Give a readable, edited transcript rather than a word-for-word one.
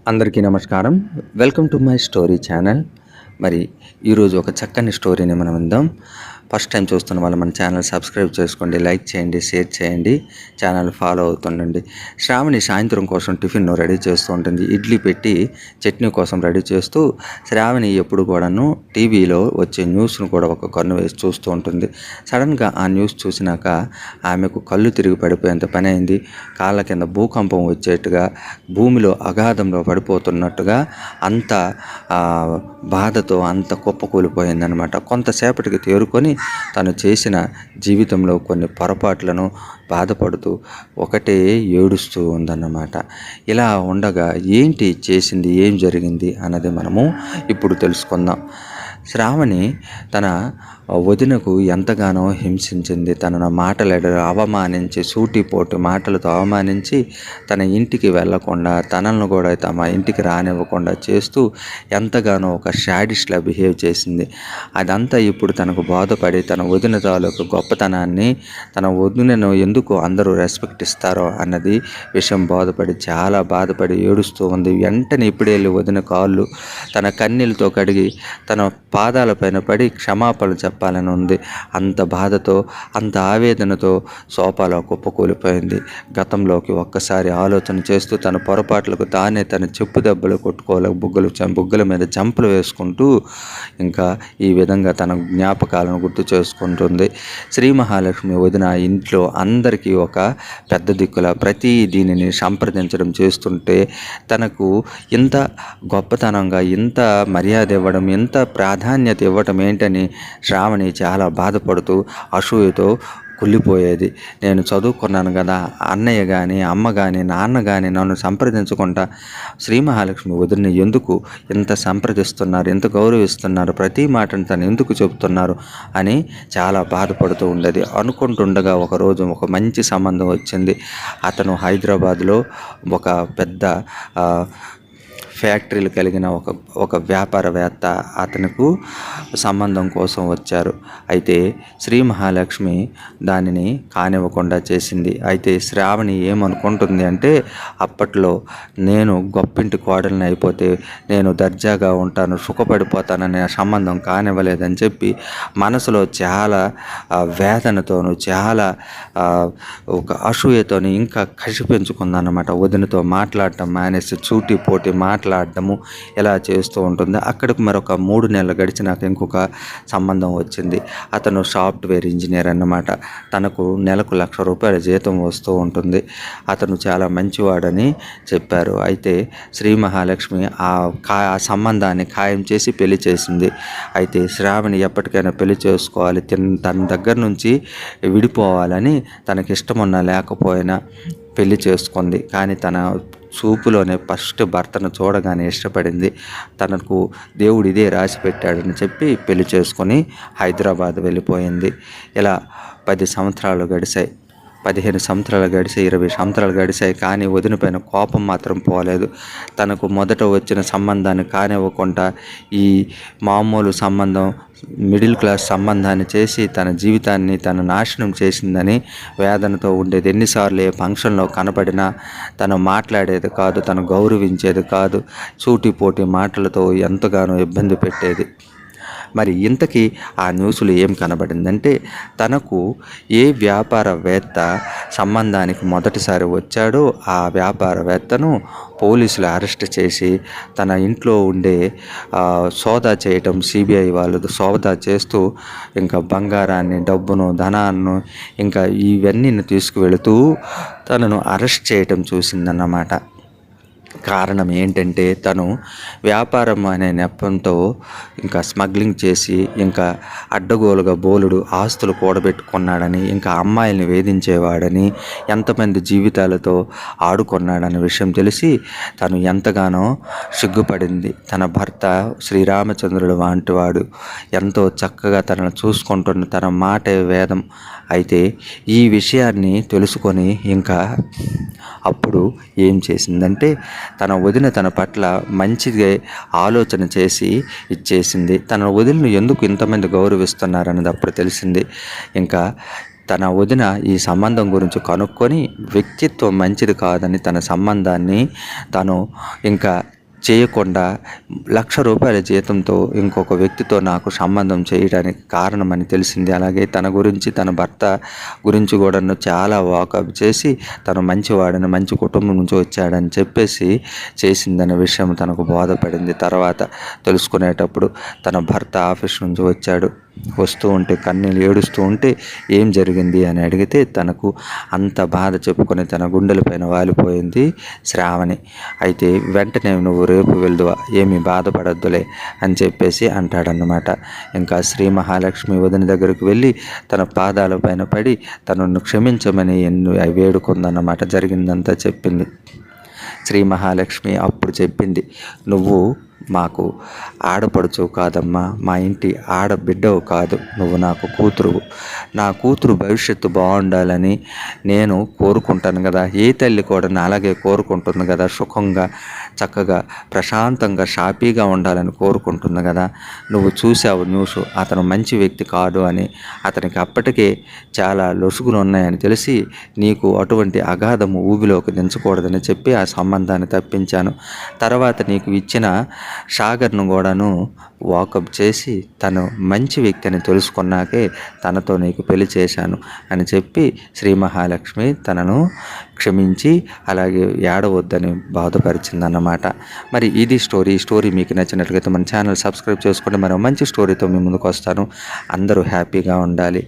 అందరికీ నమస్కారం. Welcome to my story channel. మరి ఈరోజు ఒక చక్కని స్టోరీని మనం విందాం. ఫస్ట్ టైం చూస్తున్న వాళ్ళు మన ఛానల్ సబ్స్క్రైబ్ చేసుకోండి, లైక్ చేయండి, షేర్ చేయండి, ఛానల్ ఫాలో అవుతుండండి. శ్రావణి సాయంత్రం కోసం టిఫిన్ రెడీ చేస్తూ ఉంటుంది. ఇడ్లీ పెట్టి చట్నీ కోసం రెడీ చేస్తూ శ్రావణి ఎప్పుడు కూడాను టీవీలో వచ్చే న్యూస్ను కూడా ఒక కన్ను వేసి చూస్తూ ఉంటుంది. సడన్గా ఆ న్యూస్ చూసినాక ఆమెకు కళ్ళు తిరిగి పడిపోయేంత పని అయింది. కాళ్ళ కింద భూకంపం వచ్చేట్టుగా, భూమిలో అగాధంలో పడిపోతున్నట్టుగా అంత బాధతో అంత కుప్పకూలిపోయిందనమాట. కొంతసేపటికి తేరుకొని తను చేసిన జీవితంలో కొన్ని పొరపాట్లను బాధపడుతూ ఒకటే ఏడుస్తూ ఉందన్నమాట. ఇలా ఉండగా ఏంటి చేసింది, ఏం జరిగింది అన్నది మనము ఇప్పుడు తెలుసుకుందాం. శ్రావణి తన వదినకు ఎంతగానో హింసించింది. తనను మాటలు అవమానించి, సూటిపోటు మాటలతో అవమానించి తన ఇంటికి వెళ్లకుండా, తనను కూడా తమ ఇంటికి రానివ్వకుండా చేస్తూ ఎంతగానో ఒక శాడిస్ట్లా బిహేవ్ చేసింది. అదంతా ఇప్పుడు తనకు బాధపడి తన వదిన తాలూకు గొప్పతనాన్ని, తన వదినను ఎందుకు అందరూ రెస్పెక్ట్ ఇస్తారో అన్నది విషయం చాలా బాధపడి ఏడుస్తూ ఉంది. వెంటనే ఇప్పుడే వెళ్ళి వదిన కాళ్ళు తన కన్నీళ్ళతో కడిగి తన పాదాలపైన పడి క్షమాపణలు చెప్పాలని ఉంది. అంత బాధతో, అంత ఆవేదనతో సోఫాలో కుప్పకూలిపోయింది. గతంలోకి ఒక్కసారి ఆలోచన చేస్తూ తన పొరపాట్లకు తానే తన చెప్పు దెబ్బలు కొట్టుకోలేక బుగ్గల మీద జంపులు వేసుకుంటూ ఇంకా ఈ విధంగా తన జ్ఞాపకాలను గుర్తు చేసుకుంటుంది. శ్రీ మహాలక్ష్మి వదిన ఇంట్లో అందరికీ ఒక పెద్ద దిక్కులా ప్రతి దీనిని సంప్రదించడం చేస్తుంటే తనకు ఇంత గొప్పతనంగా, ఇంత మర్యాద ఇవ్వడం, ఇంత ప్రాధాన్యత ఇవ్వటం ఏంటని శ్రావణి చాలా బాధపడుతూ అసూయతో కుళ్ళిపోయేది. నేను చదువుకున్నాను కదా, అన్నయ్య కానీ, అమ్మ కానీ, నాన్న కానీ నన్ను సంప్రదించకుండా శ్రీ మహాలక్ష్మి వదిలిని ఎందుకు ఇంత సంప్రదిస్తున్నారు, ఎంత గౌరవిస్తున్నారు, ప్రతి మాటను తను ఎందుకు చెబుతున్నారు అని చాలా బాధపడుతూ ఉండేది. అనుకుంటుండగా ఒకరోజు ఒక మంచి సంబంధం వచ్చింది. అతను హైదరాబాద్లో ఒక పెద్ద ఫ్యాక్టరీలు కలిగిన ఒక వ్యాపారవేత్త అతనుకు సంబంధం కోసం వచ్చారు. అయితే శ్రీ మహాలక్ష్మి దానిని కానివ్వకుండా చేసింది. అయితే శ్రావణి ఏమనుకుంటుంది అంటే, అప్పట్లో నేను గొప్పింటి కోడలిని అయిపోతే నేను దర్జాగా ఉంటాను, సుఖపడిపోతాననే సంబంధం కానివ్వలేదని చెప్పి మనసులో చాలా వేదనతోనూ, చాలా ఒక అసూయతోని ఇంకా కసి పెంచుకుందన్నమాట. వదినతో మాట్లాడటం మానేసి పోటీ మాట్లాడటము ఇలా చేస్తూ ఉంటుంది. అక్కడికి మరొక 3 నెలలు గడిచినాక ఇంకొక సంబంధం వచ్చింది. అతను సాఫ్ట్వేర్ ఇంజనీర్ అన్నమాట. తనకు నెలకు ₹1,00,000 జీతం వస్తూ ఉంటుంది. అతను చాలా మంచివాడని చెప్పారు. అయితే శ్రీ మహాలక్ష్మి ఆ సంబంధాన్ని ఖాయం చేసి పెళ్లి చేసింది. అయితే శ్రావణి ఎప్పటికైనా పెళ్లి చేసుకోవాలి, తన దగ్గర నుంచి విడిపోవాలని తనకిష్టమున్నా లేకపోయినా పెళ్లి చేసుకుంది. కానీ తన చూపులోనే ఫస్ట్ భర్తను చూడగానే ఇష్టపడింది. తనకు దేవుడు ఇదే రాసి పెట్టాడని చెప్పి పెళ్లి చేసుకొని హైదరాబాద్ వెళ్ళిపోయింది. ఇలా 10 సంవత్సరాలు గడిచాయి, 15 సంవత్సరాలు గడిచాయి, 20 సంవత్సరాలు గడిచాయి. కానీ వదిన పైన కోపం మాత్రం పోలేదు. తనకు మొదట వచ్చిన సంబంధాన్ని కానివ్వకుండా ఈ మామూలు సంబంధం, మిడిల్ క్లాస్ సంబంధాన్ని చేసి తన జీవితాన్ని తను నాశనం చేసిందని వేదనతో ఉండేది. ఎన్నిసార్లు ఏ ఫంక్షన్లో కనపడినా తను మాట్లాడేది కాదు, తను గౌరవించేది కాదు, సూటిపోటి మాటలతో ఎంతగానో ఇబ్బంది పెట్టేది. మరి ఇంతకీ ఆ న్యూస్లో ఏం కనబడిందంటే, తనకు ఏ వ్యాపారవేత్త సంబంధానికి మొదటిసారి వచ్చాడో ఆ వ్యాపారవేత్తను పోలీసులు అరెస్ట్ చేసి తన ఇంట్లో ఉండే సోదా చేయటం, సిబిఐ వాళ్ళు సోదా చేస్తూ ఇంకా బంగారాన్ని, డబ్బును, ధనాన్ని ఇంకా ఇవన్నీ తీసుకువెళుతూ తనను అరెస్ట్ చేయటం చూసిందన్నమాట. కారణం ఏంటంటే, తను వ్యాపారం అనే నెపంతో ఇంకా స్మగ్లింగ్ చేసి ఇంకా అడ్డగోలుగా బోలుడు ఆస్తులు కూడబెట్టుకున్నాడని, ఇంకా అమ్మాయిల్ని వేధించేవాడని, ఎంతమంది జీవితాలతో ఆడుకున్నాడనే విషయం తెలిసి తను ఎంతగానో సిగ్గుపడింది. తన భర్త శ్రీరామచంద్రుడు వంటివాడు, ఎంతో చక్కగా తనను చూసుకుంటున్న, తన మాటే వేదం. అయితే ఈ విషయాన్ని తెలుసుకొని ఇంకా అప్పుడు ఏం చేసిందంటే, తన వదిన తన పట్ల మంచిగా ఆలోచన చేసి ఇచ్చేసింది. తన వదినను ఎందుకు ఇంతమంది గౌరవిస్తున్నారన్నది అప్పుడు తెలిసింది. ఇంకా తన వదిన ఈ సంబంధం గురించి కనుక్కొని వ్యక్తిత్వం మంచిది కాదని తన సంబంధాన్ని తను ఇంకా చేయకుండా ₹1,00,000 జీతంతో ఇంకొక వ్యక్తితో నాకు సంబంధం చేయడానికి కారణమని తెలిసింది. అలాగే తన గురించి, తన భర్త గురించి కూడాను చాలా వాకప్ చేసి తను మంచివాడని, మంచి కుటుంబం నుంచి వచ్చాడని చెప్పేసి చేసిందనే విషయం తనకు బోధపడింది. తర్వాత తెలుసుకునేటప్పుడు తన భర్త ఆఫీస్ నుంచి వచ్చాడు. వస్తూ ఉంటే కన్నీళ్ళు ఏడుస్తూ ఉంటే ఏం జరిగింది అని అడిగితే తనకు అంత బాధ చెప్పుకొని తన గుండెలపైన వాలిపోయింది శ్రావణి. అయితే వెంటనే నువ్వు రేపు వెళ్దువా, ఏమీ బాధపడద్దులే అని చెప్పేసి అంటాడన్నమాట. ఇంకా శ్రీ మహాలక్ష్మి వదిన దగ్గరికి వెళ్ళి తన పాదాల పైన పడి తనను క్షమించమని వేడుకుందన్నమాట. జరిగిందంతా చెప్పింది. శ్రీ మహాలక్ష్మి అప్పుడు చెప్పింది, నువ్వు మాకు ఆడపడుచు కాదమ్మా, మా ఇంటి ఆడబిడ్డవు కాదు, నువ్వు నాకు కూతురువు. నా కూతురు భవిష్యత్తు బాగుండాలని నేను కోరుకుంటాను కదా, ఏ తల్లి కూడా అలాగే కోరుకుంటుంది కదా, సుఖంగా చక్కగా ప్రశాంతంగా షాపీగా ఉండాలని కోరుకుంటుంది కదా. నువ్వు చూసావు న్యూస్, అతను మంచి వ్యక్తి కాదు అని, అతనికి అప్పటికే చాలా లొసుగులు ఉన్నాయని తెలిసి నీకు అటువంటి అగాధము ఊబిలోకి దించకూడదని చెప్పి ఆ సంబంధాన్ని తప్పించాను. తర్వాత నీకు ఇచ్చిన సాగర్ను కూడాను వాకప్ చేసి తను మంచి వ్యక్తి అని తెలుసుకున్నాకే తనతో నీకు పెళ్లి చేశాను అని చెప్పి శ్రీ మహాలక్ష్మి తనను క్షమించి అలాగే ఏడవద్దని బాధపరిచిందన్నమాట. మరి ఇది స్టోరీ. ఈ స్టోరీ మీకు నచ్చినట్లయితే మన ఛానల్ సబ్స్క్రైబ్ చేసుకోండి. మరో మంచి స్టోరీతో మీ ముందుకు వస్తాను. అందరూ హ్యాపీగా ఉండాలి.